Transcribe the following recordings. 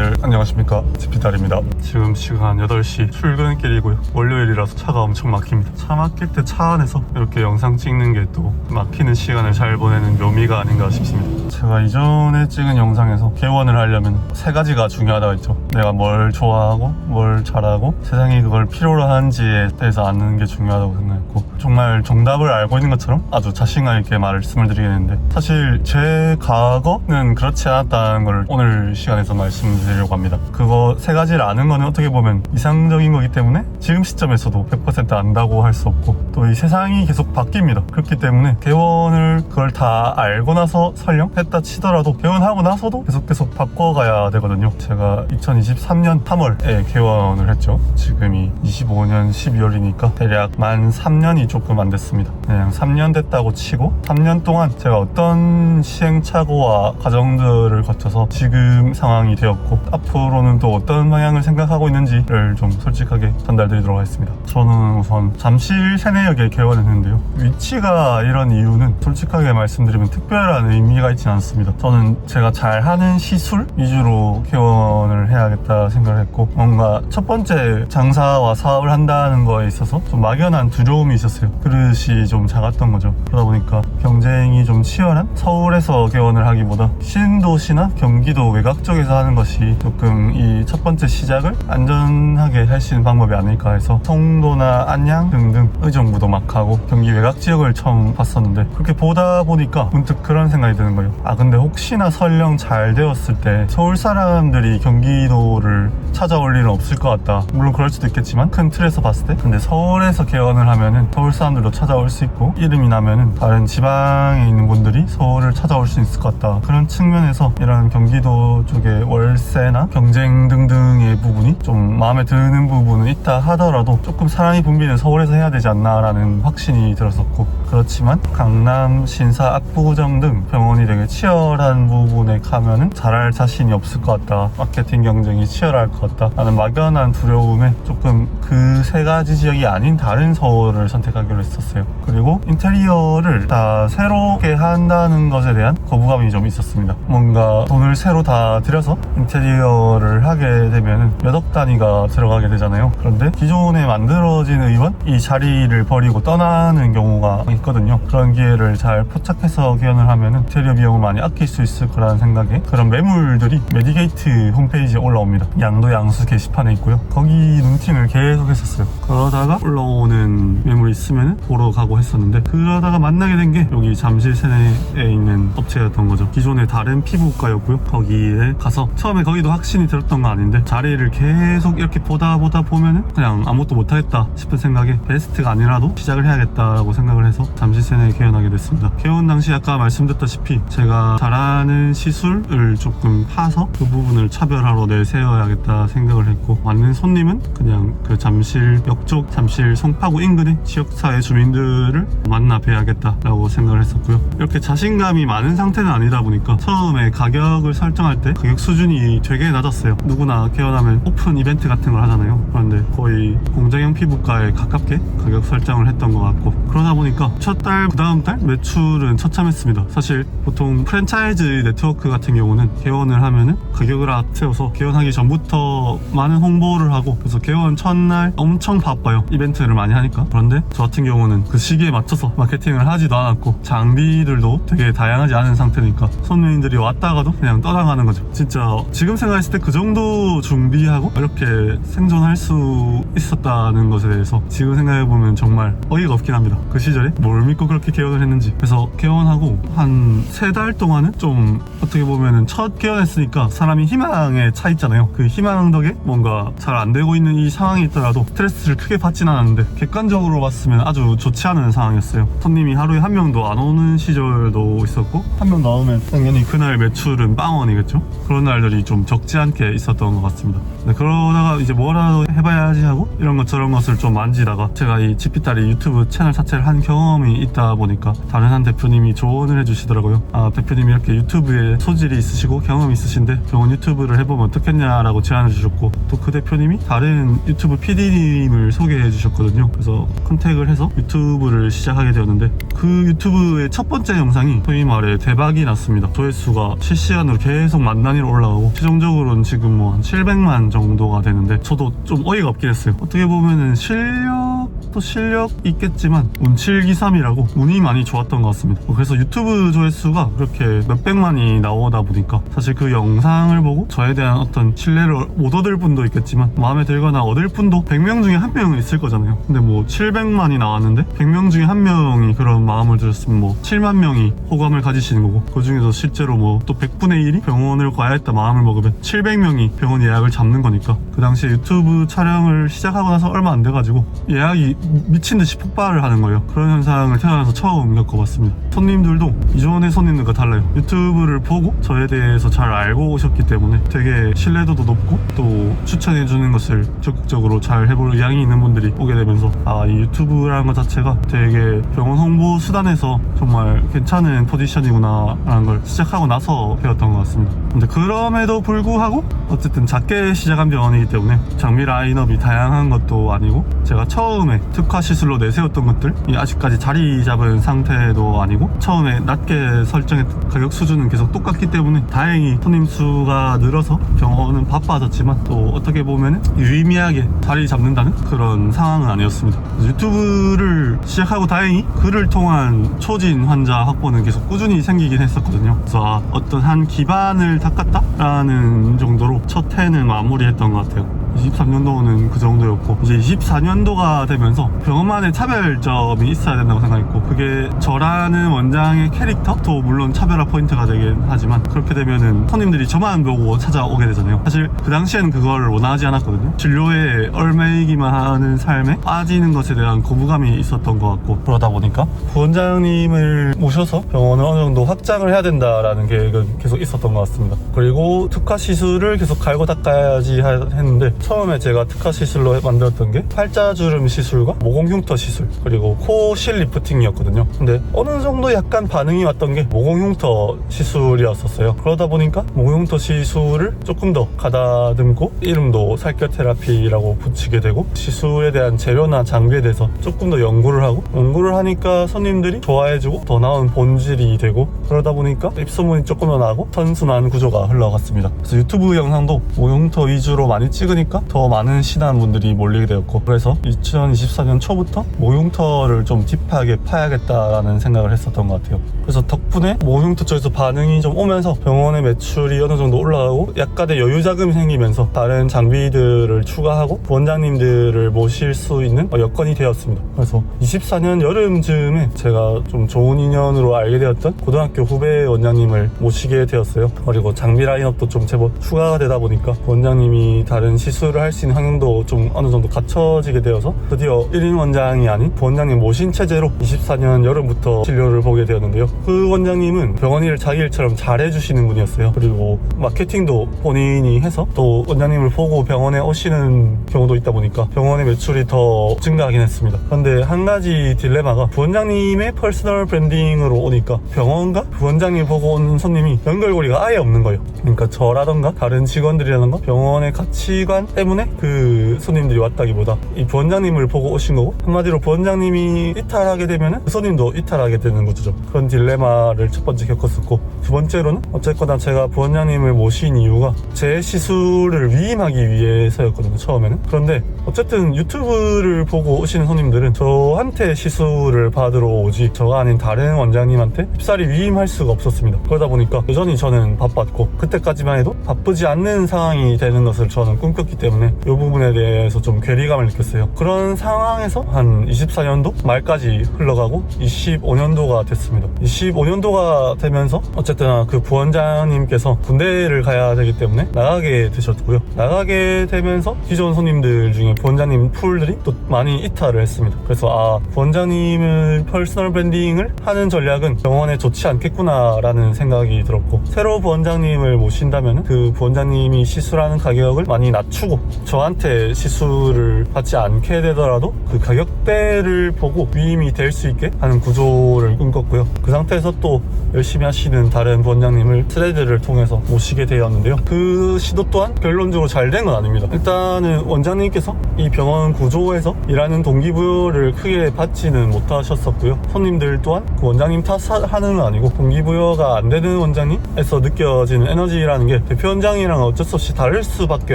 다들 안녕하십니까, 지피달입니다. 지금 시간 8시 출근길이고요. 월요일이라서 차가 엄청 막힙니다. 차 막힐 때 차 안에서 이렇게 영상 찍는 게 또 막히는 시간을 잘 보내는 묘미가 아닌가 싶습니다. 제가 이전에 찍은 영상에서 개원을 하려면 3가지가 중요하다고 했죠. 내가 뭘 좋아하고 뭘 잘하고 세상이 그걸 필요로 하는지에 대해서 아는 게 중요하다고 생각했고, 정말 정답을 알고 있는 것처럼 아주 자신감 있게 말씀을 드리겠는데, 사실 제 과거는 그렇지 않았다는 걸 오늘 시간에서 말씀드리려고 합니다. 그거 3가지를 아는 거는 어떻게 보면 이상적인 거기 때문에 지금 시점에서도 100% 안다고 할 수 없고, 또 이 세상이 계속 바뀝니다. 그렇기 때문에 개원을 그걸 다 알고 나서 설령 했다 치더라도 개원하고 나서도 계속 바꿔가야 되거든요. 제가 2023년 3월에 개원을 했죠. 지금이 25년 12월이니까 대략 만 3년이 조금 안 됐습니다. 그냥 3년 됐다고 치고, 3년 동안 제가 어떤 시행착오와 과정들을 거쳐서 지금 상황이 되었고, 앞으로는 또 어떤 방향을 생각하고 있는지를 좀 솔직하게 전달드리도록 하겠습니다. 저는 우선 잠실 세내역에 개원했는데요. 위치가 이런 이유는 솔직하게 말씀드리면 특별한 의미가 있진 않습니다. 저는 제가 잘하는 시술 위주로 개원을 해야겠다 생각을 했고, 뭔가 첫 번째 장사와 사업을 한다는 거에 있어서 좀 막연한 두려움이 있었어요. 그릇이 좀 작았던 거죠. 그러다 보니까 경쟁이 좀 치열한 서울에서 개원을 하기보다 신도시나 경기도 외곽 쪽에서 하는 것이 조금 이 첫 번째 시작을 안전하게 할 수 있는 방법이 아닐까 해서 송도나 안양 등등 의정부도 막 하고 경기 외곽 지역을 처음 봤었는데, 그렇게 보다 보니까 문득 그런 생각이 드는 거예요. 근데 혹시나 설령 잘 되었을 때 서울 사람들이 경기도를 찾아올 일은 없을 것 같다. 물론 그럴 수도 있겠지만 큰 틀에서 봤을 때, 근데 서울에서 개원을 하면은 서울 사람들도 찾아올 수 있고, 이름이 나면은 다른 지방에 있는 분들이 서울을 찾아올 수 있을 것 같다. 그런 측면에서 이런 경기도 쪽의 월세나 경쟁 등등의 부분이 좀 마음에 드는 부분은 있다 하더라도 조금 사람이 붐비는 서울에서 해야 되지 않나 라는 확신이 들었었고, 그렇지만 강남, 신사, 압구정 등 병원이 되게 치열한 부분에 가면은 잘할 자신이 없을 것 같다, 마케팅 경쟁이 치열할 것 같다 라는 막연한 두려움에 조금 그 3가지 지역이 아닌 다른 서울을 선택하기로 했었어요. 그리고 인테리어를 다 새롭게 한다는 것에 대한 거부감이 좀 있었습니다. 뭔가 돈을 새로 다 들여서 인테리어를 하게 되면은 몇 억 단위가 들어가게 되잖아요. 그런데 기존에 만들어진 의원 이 자리를 버리고 떠나는 경우가 있거든요. 그런 기회를 잘 포착해서 개원을 하면은 인테리어 비용을 많이 아낄 수 있을 거라는 생각에 그런 매물들이 메디게이트 홈페이지에 올라옵니다. 양도 양수 게시판에 있고요. 거기 눈팅을 계속 했었어요. 그러다가 올라오는 매물이 있으면 보러 가고 했었는데, 그러다가 만나게 된 게 여기 잠실 세내에 있는 업체였던 거죠. 기존에 다른 피부과였고요. 거기에 가서 처음에 거기도 확신이 들었던 거 아닌데 자리를 계속 이렇게 보다 보면은 그냥 아무것도 못하겠다 싶은 생각에 베스트가 아니라도 시작을 해야겠다라고 생각을 해서 잠실 세내에 개원하게 됐습니다. 개원 당시 아까 말씀드렸다시피 제가 잘하는 시술을 조금 파서 그 부분을 차별화로 내세워야겠다 생각을 했고, 맞는 손님은 그냥 그 잠실 역쪽, 잠실 송파구 인근의 지역사회 주민들을 만나 뵈야겠다라고 생각을 했었고요. 이렇게 자신감이 많은 상태는 아니다 보니까 처음에 가격을 설정할 때 가격 수준이 되게 낮았어요. 누구나 개원하면 오픈 이벤트 같은 걸 하잖아요. 그런데 거의 공장형 피부과에 가깝게 가격 설정을 했던 것 같고, 그러다 보니까 첫 달, 그 다음 달 매출은 처참했습니다. 사실 보통 프랜차이즈 네트워크 같은 경우는 개원을 하면은 가격을 앞세워서 개원하기 전부터 많은 홍보를 하고, 그래서 개원 첫날 엄청 바빠요. 이벤트를 많이 하니까. 그런데 저 같은 경우는 그 시기에 맞춰서 마케팅을 하지도 않았고, 장비들도 되게 다양하지 않은 상태니까 손님들이 왔다가도 그냥 떠나가는 거죠. 진짜 지금 생각했을 때 그 정도 준비하고 이렇게 생존할 수 있었다는 것에 대해서 지금 생각해보면 정말 어이가 없긴 합니다. 그 시절에 뭘 믿고 그렇게 개원을 했는지. 그래서 개원하고 한 3달 동안은 좀 어떻게 보면은 첫 개원했으니까 사람이 희망에 차 있잖아요. 그 희망 덕에 뭔가 잘 안 되고 있는 이 상황이 있더라도 스트레스를 크게 받진 않았는데, 객관적으로 봤으면 아주 좋지 않은 상황이었어요. 손님이 하루에 1명도 안 오는 시절도 있었고, 1명 나오면 당연히 그날 매출은 빵원이겠죠. 그런 날들이 좀 적지 않게 있었던 것 같습니다. 그러다가 이제 뭐라도 해봐야지 하고 이런 것 저런 것을 좀 만지다가, 제가 이 지피딸이 유튜브 채널 자체를 한 경험이 있다 보니까 다른 한 대표님이 조언을 해주시더라고요. 대표님이 이렇게 유튜브에 소질이 있으시고 경험이 있으신데 병원 유튜브를 해보면 어떻겠냐라고 제안을 주셨고, 또 그 대표님이 다른 유튜브 PD님을 소개해 주셨거든요. 그래서 컨택을 검색을 해서 유튜브를 시작하게 되었는데, 그 유튜브의 첫 번째 영상이 소위 말해 대박이 났습니다. 조회수가 실시간으로 계속 만 단위로 올라가고 최종적으로는 지금 뭐 한 700만 정도가 되는데, 저도 좀 어이가 없긴 했어요. 어떻게 보면은 실력도 실력 있겠지만 운칠기삼이라고 운이 많이 좋았던 것 같습니다. 그래서 유튜브 조회수가 그렇게 몇백만이 나오다 보니까 사실 그 영상을 보고 저에 대한 어떤 신뢰를 못 얻을 분도 있겠지만 마음에 들거나 얻을 분도 100명 중에 한 명은 있을 거잖아요. 근데 뭐 700만이 나왔는데 100명 중에 한 명이 그런 마음을 들었으면 뭐 7만 명이 호감을 가지시는 거고, 그 중에서 실제로 뭐 또 100분의 1이 병원을 가야 했다 마음을 먹으면 700명이 병원 예약을 잡는 거니까, 그 당시에 유튜브 촬영을 시작하고 나서 얼마 안 돼가지고 예약이 미친듯이 폭발을 하는 거예요. 그런 현상을 태어나서 처음 겪어봤습니다. 손님들도 이전의 손님들과 달라요. 유튜브를 보고 저에 대해서 잘 알고 오셨기 때문에 되게 신뢰도도 높고 또 추천해주는 것을 적극적으로 잘 해볼 의향이 있는 분들이 오게 되면서, 아, 이 유튜브라는 것 자체가 되게 병원 홍보 수단에서 정말 괜찮은 포지션이구나 라는 걸 시작하고 나서 배웠던 것 같습니다. 근데 그럼에도 불구하고 어쨌든 작게 시작한 병원이기 때문에 장비 라인업이 다양한 것도 아니고, 제가 처음에 특화 시술로 내세웠던 것들이 아직까지 자리 잡은 상태도 아니고, 처음에 낮게 설정했던 가격 수준은 계속 똑같기 때문에 다행히 손님 수가 늘어서 병원은 바빠졌지만 또 어떻게 보면 유의미하게 자리 잡는다는 그런 상황은 아니었습니다. 유튜브를 시작하고 다행히 그를 통한 초진 환자 확보는 계속 꾸준히 생기긴 했었거든요. 그래서 어떤 한 기반을 닦았다라는 정도로 첫 해는 마무리했던 것 같아요. 23년도는 그 정도였고, 이제 24년도가 되면서 병원만의 차별점이 있어야 된다고 생각했고, 그게 저라는 원장의 캐릭터도 물론 차별화 포인트가 되긴 하지만, 그렇게 되면은 손님들이 저만 보고 찾아오게 되잖아요. 사실 그 당시에는 그걸 원하지 않았거든요. 진료에 얼매이기만 하는 삶에 빠지는 것에 대한 거부감이 있었던 것 같고, 그러다 보니까 부원장님을 모셔서 병원을 어느 정도 확장을 해야 된다라는 계획은 계속 있었던 것 같습니다. 그리고 특화 시술을 계속 갈고 닦아야지 했는데, 처음에 제가 특화 시술로 만들었던 게 팔자주름 시술과 모공 흉터 시술, 그리고 코 실 리프팅이었거든요. 근데 어느 정도 약간 반응이 왔던 게 모공 흉터 시술이었었어요. 그러다 보니까 모공 흉터 시술을 조금 더 가다듬고, 이름도 살결 테라피라고 붙이게 되고, 시술에 대한 재료나 장비에 대해서 조금 더 연구를 하니까 손님들이 좋아해주고 더 나은 본질이 되고, 그러다 보니까 입소문이 조금 더 나고 선순환 구조가 흘러갔습니다. 그래서 유튜브 영상도 모공 흉터 위주로 많이 찍으니까 더 많은 신한분들이 몰리게 되었고, 그래서 2024년 초부터 모흉터를 좀 딥하게 파야겠다라는 생각을 했었던 것 같아요. 그래서 덕분에 모흉터 쪽에서 반응이 좀 오면서 병원의 매출이 어느 정도 올라가고 약간의 여유 자금이 생기면서 다른 장비들을 추가하고 원장님들을 모실 수 있는 여건이 되었습니다. 그래서 24년 여름쯤에 제가 좀 좋은 인연으로 알게 되었던 고등학교 후배 원장님을 모시게 되었어요. 그리고 장비 라인업도 좀 제법 추가가 되다 보니까 원장님이 다른 시술을 할 수 있는 환경도 좀 어느 정도 갖춰지게 되어서 드디어 1인 원장이 아닌 원장님 모신 체제로 24년 여름부터 진료를 보게 되었는데요. 그 원장님은 병원 일을 자기 일처럼 잘해주시는 분이었어요. 그리고 마케팅도 본인이 해서 또 원장님을 보고 병원에 오시는 경우도 있다 보니까 병원의 매출이 더 증가하긴 했습니다. 그런데 한 가지 딜레마가, 부원장님의 퍼스널 브랜딩으로 오니까 병원과 부원장님 보고 오는 손님이 연결고리가 아예 없는 거예요. 그러니까 저라던가 다른 직원들이라던가 병원의 가치관 때문에 그 손님들이 왔다기보다 이 부원장님을 보고 오신 거고, 한마디로 부원장님이 이탈하게 되면 그 손님도 이탈하게 되는 거죠. 그런 딜레마를 첫 번째 겪었었고, 두 번째로는 어쨌거나 제가 부원장님을 모신 이유가 제 시술을 위임하기 위해서였거든요, 처음에는. 그런데 어쨌든 유튜브를 보고 오시는 손님들은 저한테 시술을 받으러 오지 저가 아닌 다른 원장님한테 쉽사리 위임할 수가 없었습니다. 그러다 보니까 여전히 저는 바빴고, 그때까지만 해도 바쁘지 않는 상황이 되는 것을 저는 꿈꿨기 때문에 이 부분에 대해서 좀 괴리감을 느꼈어요. 그런 상황에서 한 24년도 말까지 흘러가고 25년도가 됐습니다. 25년도가 되면서 어쨌든 그 부원장님께서 군대를 가야 되기 때문에 나가게 되셨고요. 나가게 되면서 기존 손님들 중에 부원장님 풀들이 또 많이 이탈을 했습니다. 그래서 부원장님을 퍼스널 브랜딩을 하는 전략은 병원에 좋지 않겠구나 라는 생각이 들었고, 새로 부원장님을 모신다면 그 부원장님이 시술하는 가격을 많이 낮추고 보고 저한테 시술을 받지 않게 되더라도 그 가격대를 보고 위임이 될 수 있게 하는 구조를 꿈꿨고요. 그 상태에서 또 열심히 하시는 다른 원장님을 스레드를 통해서 모시게 되었는데요. 그 시도 또한 결론적으로 잘 된 건 아닙니다. 일단은 원장님께서 이 병원 구조에서 일하는 동기부여를 크게 받지는 못하셨었고요. 손님들 또한 그 원장님 탓하는 건 아니고 동기부여가 안 되는 원장님에서 느껴지는 에너지라는 게 대표 원장이랑 어쩔 수 없이 다를 수밖에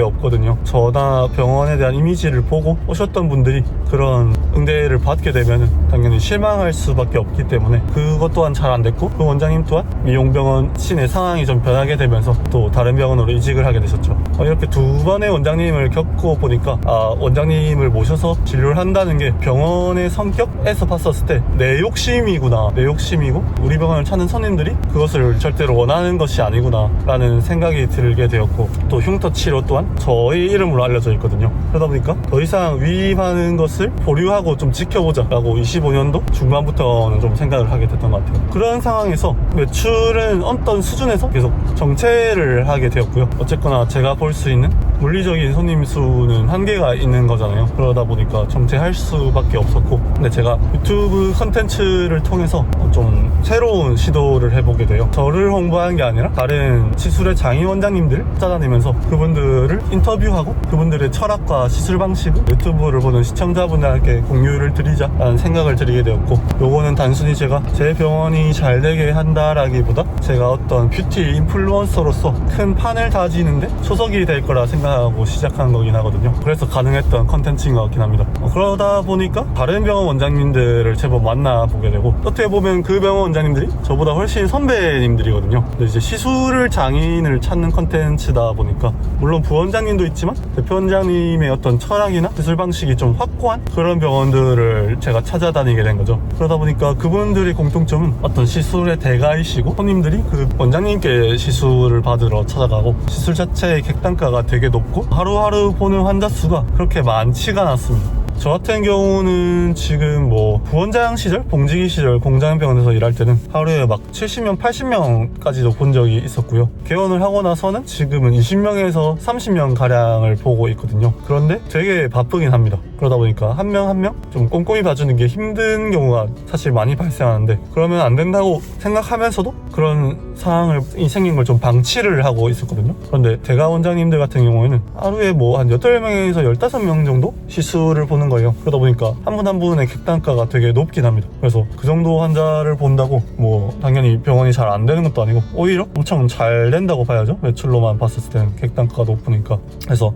없거든요. 저나 병원에 대한 이미지를 보고 오셨던 분들이 그런 응대를 받게 되면 당연히 실망할 수밖에 없기 때문에 그것 또한 잘 안 됐고, 그 원장님 또한 미용병원 신의 상황이 좀 변하게 되면서 또 다른 병원으로 이직을 하게 되셨죠. 이렇게 두 번의 원장님을 겪고 보니까 원장님을 모셔서 진료를 한다는 게 병원의 성격에서 봤었을 때 내 욕심이구나, 내 욕심이고 우리 병원을 찾는 손님들이 그것을 절대로 원하는 것이 아니구나 라는 생각이 들게 되었고, 또 흉터 치료 또한 저의 이름으로 알려져 있거든요. 그러다 보니까 더 이상 위임하는 것을 보류하고 좀 지켜보자 라고 25년도 중반부터는 좀 생각을 하게 됐던 것 같아요. 그런 상황에서 매출은 어떤 수준에서 계속 정체를 하게 되었고요. 어쨌거나 제가 볼 수 있는 물리적인 손님 수는 한계가 있는 거잖아요. 그러다 보니까 정체할 수밖에 없었고, 근데 제가 유튜브 컨텐츠를 통해서 좀 새로운 시도를 해보게 돼요. 저를 홍보하는 게 아니라 다른 시술의 장인 원장님들 찾아다니면서 그분들을 인터뷰하고 그분들의 철학과 시술 방식을 유튜브를 보는 시청자분들께 공유를 드리자라는 생각을 드리게 되었고, 요거는 단순히 제가 제 병원이 잘 되게 한다라기보다 제가 어떤 뷰티 인플루언서로서 큰 판을 다지는데 초석이 될 거라 생각하고 시작한 거긴 하거든요. 그래서 가능했던 컨텐츠인 것 같긴 합니다. 그러다 보니까 다른 병원 원장님들을 제법 만나보게 되고, 어떻게 보면 그 병원 원장님들이 저보다 훨씬 선배님들이거든요. 근데 이제 시술을 장인을 찾는 컨텐츠다 보니까 물론 부원장님도 있지만 대표 원장님의 어떤 철학이나 시술 방식이 좀 확고한 그런 병원들을 제가 찾아다니게 된 거죠. 그러다 보니까 그분들의 공통점은 어떤 시술의 대가이시고, 손님들이 그 원장님께 시술을 받으러 찾아가고, 시술 자체의 객단가가 되게 높고 하루하루 보는 환자 수가 그렇게 많지가 않았습니다. 저 같은 경우는 지금 뭐 부원장 시절, 봉지기 시절 공장병원에서 일할 때는 하루에 막 70명, 80명까지도 본 적이 있었고요. 개원을 하고 나서는 지금은 20명에서 30명 가량을 보고 있거든요. 그런데 되게 바쁘긴 합니다. 그러다 보니까 한 명 한 명 좀 꼼꼼히 봐주는 게 힘든 경우가 사실 많이 발생하는데, 그러면 안 된다고 생각하면서도 그런 상황이 생긴 걸 좀 방치를 하고 있었거든요. 그런데 대가 원장님들 같은 경우에는 하루에 뭐 한 8명에서 15명 정도 시술을 보는 거예요. 그러다 보니까 한 분 한 분의 객단가가 되게 높긴 합니다. 그래서 그 정도 환자를 본다고 뭐 당연히 병원이 잘 안 되는 것도 아니고 오히려 엄청 잘 된다고 봐야죠. 매출로만 봤을 때는 객단가가 높으니까. 그래서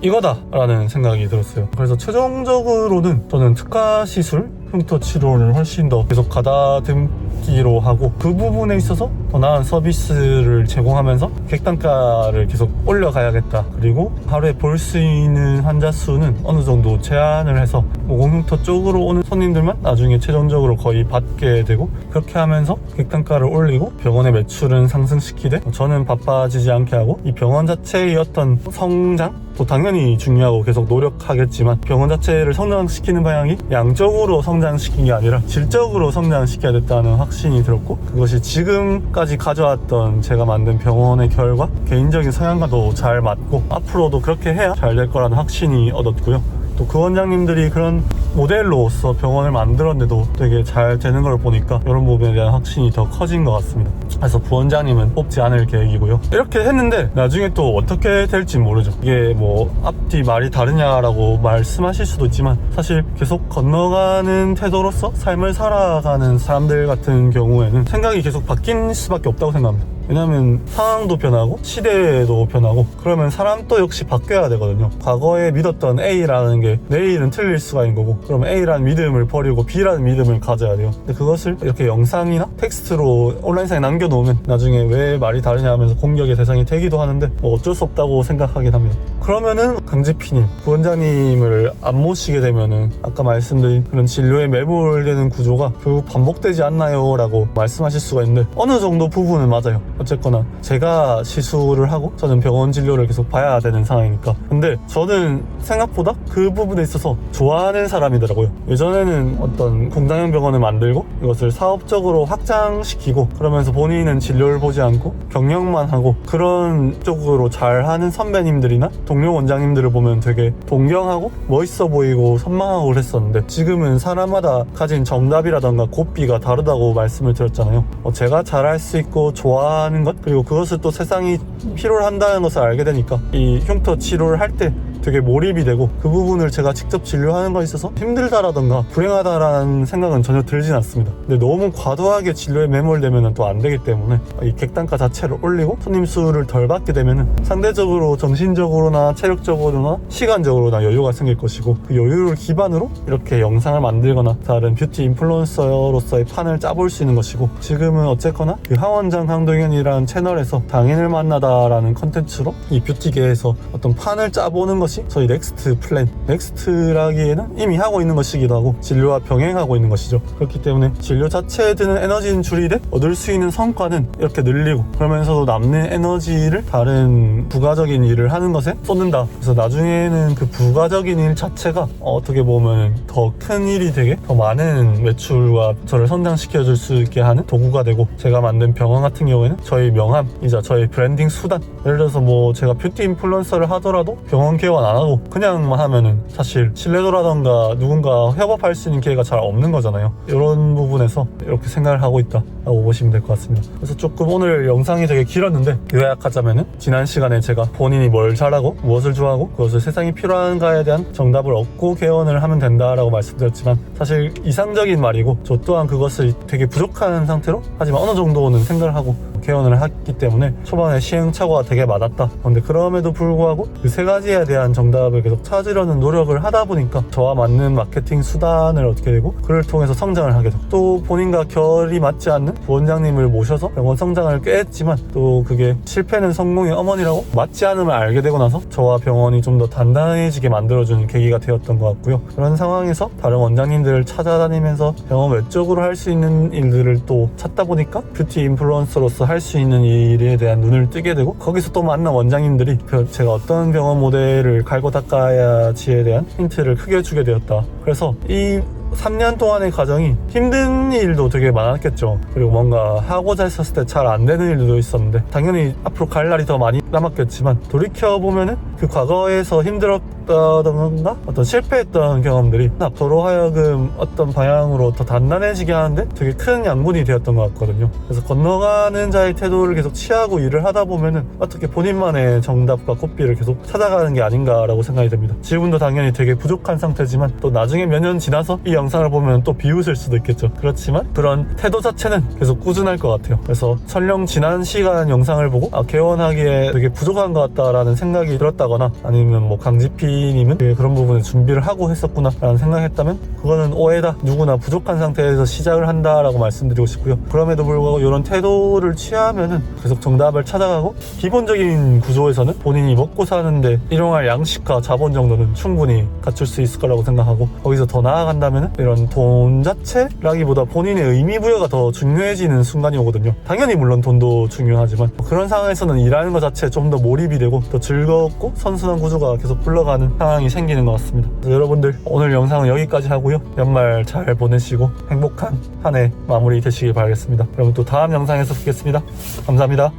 이거다 라는 생각이 들었어요. 그래서 최종적으로는 저는 특화 시술, 흉터 치료를 훨씬 더 계속 가다듬기로 하고, 그 부분에 있어서 더 나은 서비스를 제공하면서 객단가를 계속 올려가야겠다. 그리고 하루에 볼 수 있는 환자 수는 어느 정도 제한을 해서 모공흉터 쪽으로 오는 손님들만 나중에 최종적으로 거의 받게 되고, 그렇게 하면서 객단가를 올리고 병원의 매출은 상승시키되 저는 바빠지지 않게 하고, 이 병원 자체의 어떤 성장 또 당연히 중요하고 계속 노력하겠지만 병원 자체를 성장시키는 방향이 양적으로 성장시킨 게 아니라 질적으로 성장시켜야 됐다는 확신이 들었고, 그것이 지금까지 가져왔던 제가 만든 병원의 결과, 개인적인 성향과도 잘 맞고 앞으로도 그렇게 해야 잘 될 거라는 확신이 얻었고요. 또 그 원장님들이 그런 모델로서 병원을 만들었는데도 되게 잘 되는 걸 보니까 이런 부분에 대한 확신이 더 커진 것 같습니다. 그래서 부원장님은 뽑지 않을 계획이고요. 이렇게 했는데 나중에 또 어떻게 될지 모르죠. 이게 뭐 앞뒤 말이 다르냐라고 말씀하실 수도 있지만, 사실 계속 건너가는 태도로서 삶을 살아가는 사람들 같은 경우에는 생각이 계속 바뀔 수밖에 없다고 생각합니다. 왜냐면 상황도 변하고 시대도 변하고, 그러면 사람도 역시 바뀌어야 되거든요. 과거에 믿었던 A라는 게 내일은 틀릴 수가 있는 거고, 그러면 A라는 믿음을 버리고 B라는 믿음을 가져야 돼요. 근데 그것을 이렇게 영상이나 텍스트로 온라인상에 남겨놓으면 나중에 왜 말이 다르냐 하면서 공격의 대상이 되기도 하는데 뭐 어쩔 수 없다고 생각하긴 합니다. 그러면은 강제피님, 부원장님을 안 모시게 되면은 아까 말씀드린 그런 진료에 매몰되는 구조가 결국 반복되지 않나요? 라고 말씀하실 수가 있는데, 어느 정도 부분은 맞아요. 어쨌거나 제가 시술을 하고 저는 병원 진료를 계속 봐야 되는 상황이니까. 근데 저는 생각보다 그 부분에 있어서 좋아하는 사람이더라고요. 예전에는 어떤 공장형 병원을 만들고 이것을 사업적으로 확장시키고, 그러면서 본인은 진료를 보지 않고 경영만 하고 그런 쪽으로 잘하는 선배님들이나 동료 원장님들을 보면 되게 동경하고 멋있어 보이고 선망하고 그랬었는데 지금은 사람마다 가진 정답이라던가 고삐가 다르다고 말씀을 드렸잖아요. 제가 잘할 수 있고 좋아하는 것, 그리고 그것을 또 세상이 필요로 한다는 것을 알게 되니까 이 흉터 치료를 할 때 되게 몰입이 되고, 그 부분을 제가 직접 진료하는 거에 있어서 힘들다라던가 불행하다라는 생각은 전혀 들진 않습니다. 근데 너무 과도하게 진료에 매몰되면 또 안 되기 때문에 이 객단가 자체를 올리고 손님 수를 덜 받게 되면 상대적으로 정신적으로나 체력적으로나 시간적으로나 여유가 생길 것이고, 그 여유를 기반으로 이렇게 영상을 만들거나 다른 뷰티 인플루언서로서의 판을 짜볼 수 있는 것이고, 지금은 어쨌거나 그 하원장 강동현이라는 채널에서 당인을 만나다라는 컨텐츠로 이 뷰티계에서 어떤 판을 짜보는 것이 저희 넥스트 플랜, 넥스트라기에는 이미 하고 있는 것이기도 하고 진료와 병행하고 있는 것이죠. 그렇기 때문에 진료 자체에 드는 에너지는 줄이되 얻을 수 있는 성과는 이렇게 늘리고, 그러면서도 남는 에너지를 다른 부가적인 일을 하는 것에 쏟는다. 그래서 나중에는 그 부가적인 일 자체가 어떻게 보면 더 큰 일이 되게 더 많은 매출과 저를 성장시켜 줄 수 있게 하는 도구가 되고, 제가 만든 병원 같은 경우에는 저희 명함이자 저희 브랜딩 수단, 예를 들어서 뭐 제가 뷰티 인플루언서를 하더라도 병원 개원 안 하고 그냥만 하면은 사실 신뢰도라던가 누군가 협업할 수 있는 기회가 잘 없는 거잖아요. 이런 부분에서 이렇게 생각을 하고 있다 라고 보시면 될 것 같습니다. 그래서 조금 오늘 영상이 되게 길었는데, 요약하자면은 지난 시간에 제가 본인이 뭘 잘하고 무엇을 좋아하고 그것을 세상이 필요한가에 대한 정답을 얻고 개원을 하면 된다라고 말씀드렸지만, 사실 이상적인 말이고 저 또한 그것을 되게 부족한 상태로, 하지만 어느 정도는 생각을 하고 개원을 했기 때문에 초반에 시행착오가 되게 많았다. 그런데 그럼에도 불구하고 그 세 가지에 대한 정답을 계속 찾으려는 노력을 하다 보니까 저와 맞는 마케팅 수단을 얻게 되고, 그를 통해서 성장을 하게 되고, 또 본인과 결이 맞지 않는 부원장님을 모셔서 병원 성장을 꽤 했지만, 또 그게 실패는 성공의 어머니라고 맞지 않음을 알게 되고 나서 저와 병원이 좀 더 단단해지게 만들어주는 계기가 되었던 것 같고요. 그런 상황에서 다른 원장님들을 찾아다니면서 병원 외적으로 할 수 있는 일들을 또 찾다 보니까 뷰티 인플루언서로서 할 수 있는 일에 대한 눈을 뜨게 되고, 거기서 또 만난 원장님들이 제가 어떤 병원 모델을 갈고 닦아야지에 대한 힌트를 크게 주게 되었다. 그래서 이 3년 동안의 과정이 힘든 일도 되게 많았겠죠. 그리고 뭔가 하고자 했었을 때 잘 안 되는 일도 있었는데, 당연히 앞으로 갈 날이 더 많이 남았겠지만, 돌이켜보면은 그 과거에서 힘들었다던가 어떤 실패했던 경험들이 앞으로 하여금 어떤 방향으로 더 단단해지게 하는데 되게 큰 양분이 되었던 것 같거든요. 그래서 건너가는 자의 태도를 계속 취하고 일을 하다 보면은 어떻게 본인만의 정답과 꽃비를 계속 찾아가는 게 아닌가라고 생각이 됩니다. 지금도 당연히 되게 부족한 상태지만, 또 나중에 몇 년 지나서 이 영상을 보면 또 비웃을 수도 있겠죠. 그렇지만 그런 태도 자체는 계속 꾸준할 것 같아요. 그래서 설령 지난 시간 영상을 보고 개원하기에 되게 부족한 것 같다라는 생각이 들었다거나, 아니면 뭐 강지피님은 그런 부분에 준비를 하고 했었구나 라는 생각했다면 그거는 오해다. 누구나 부족한 상태에서 시작을 한다라고 말씀드리고 싶고요. 그럼에도 불구하고 이런 태도를 취하면은 계속 정답을 찾아가고, 기본적인 구조에서는 본인이 먹고 사는데 일용할 양식과 자본 정도는 충분히 갖출 수 있을 거라고 생각하고, 거기서 더 나아간다면 이런 돈 자체라기보다 본인의 의미 부여가 더 중요해지는 순간이 오거든요. 당연히 물론 돈도 중요하지만, 그런 상황에서는 일하는 것 자체에 좀 더 몰입이 되고 더 즐겁고 선순환 구조가 계속 굴러가는 상황이 생기는 것 같습니다. 그래서 여러분들, 오늘 영상은 여기까지 하고요. 연말 잘 보내시고 행복한 한 해 마무리 되시길 바라겠습니다. 그럼 또 다음 영상에서 뵙겠습니다. 감사합니다.